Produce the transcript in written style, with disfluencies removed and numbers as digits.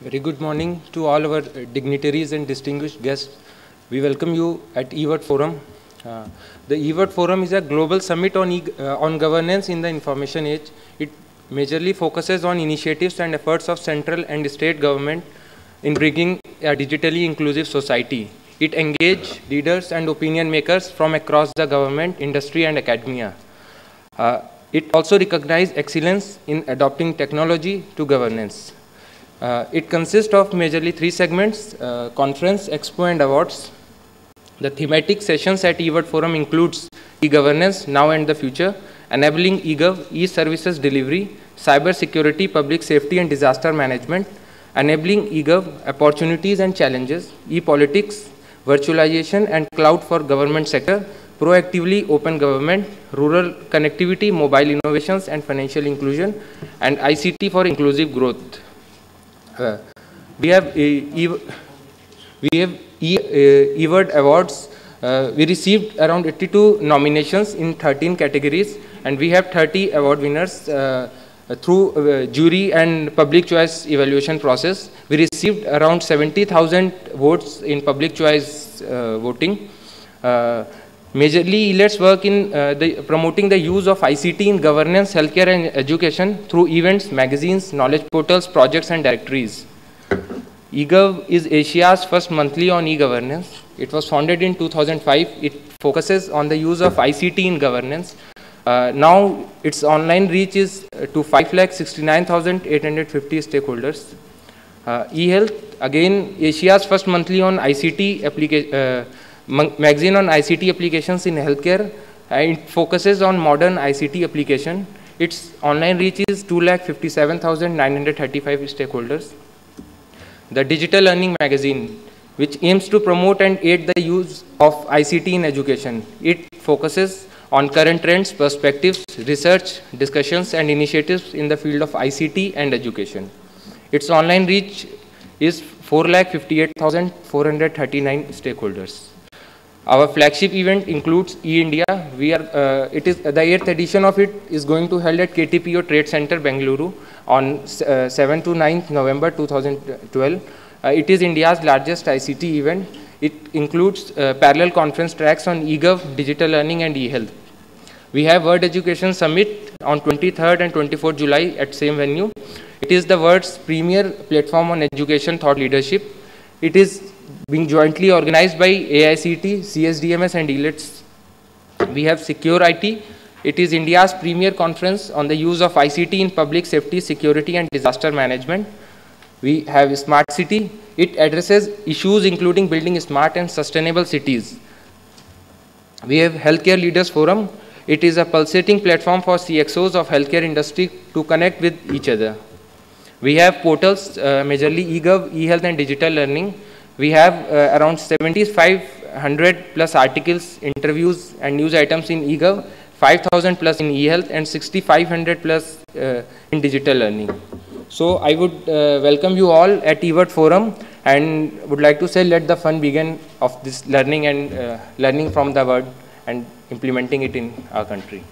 Very good morning to all our dignitaries and distinguished guests. We welcome you at eWorld Forum. The eWorld Forum is a global summit on governance in the information age. It majorly focuses on initiatives and efforts of central and state government in bringing a digitally inclusive society. It engages leaders and opinion makers from across the government, industry, and academia. It also recognizes excellence in adopting technology to governance. It consists of majorly three segments: conference, expo, and awards. The thematic sessions at eWorld Forum includes e-governance, now and the future, enabling eGov, e-services delivery, cyber security, public safety and disaster management, enabling eGov, opportunities and challenges, e-politics, virtualization and cloud for government sector, proactively open government, rural connectivity, mobile innovations and financial inclusion, and ICT for inclusive growth. We have eWorld Awards. We received around 82 nominations in 13 categories, and we have 30 award winners through jury and public choice evaluation process. We received around 70,000 votes in public choice voting. Majorly, let's work in promoting the use of ICT in governance, healthcare and education through events, magazines, knowledge portals, projects and directories. eGov is Asia's first monthly on e-governance. It was founded in 2005. It focuses on the use of ICT in governance. Now, its online reach is to 5,69,850 stakeholders. eHealth, again, Asia's first monthly on ICT magazine on ICT applications in healthcare. It focuses on modern ICT application. Its online reach is 2,57,935 stakeholders. The Digital Learning Magazine, which aims to promote and aid the use of ICT in education. It focuses on current trends, perspectives, research, discussions, and initiatives in the field of ICT and education. Its online reach is 4,58,439 stakeholders. Our flagship event includes eIndia. It is the 8th edition of it is going to held at KTPO Trade Center, Bengaluru on 7th to 9th November 2012. It is India's largest ICT event. It includes parallel conference tracks on eGov, digital learning and eHealth. We have World Education Summit on 23rd and 24th July at same venue. It is the world's premier platform on education thought leadership. It is being jointly organized by AICT, CSDMS and ELITS. We have Secure IT. It is India's premier conference on the use of ICT in public safety, security and disaster management. We have Smart City. It addresses issues including building smart and sustainable cities. We have Healthcare Leaders Forum. It is a pulsating platform for CXOs of healthcare industry to connect with each other. We have portals, majorly eGov, eHealth and digital learning. We have around 7,500 plus articles, interviews and news items in eGov, 5,000 plus in eHealth and 6,500 plus in digital learning. So I would welcome you all at eWorld Forum and would like to say let the fun begin of this learning and learning from the world and implementing it in our country.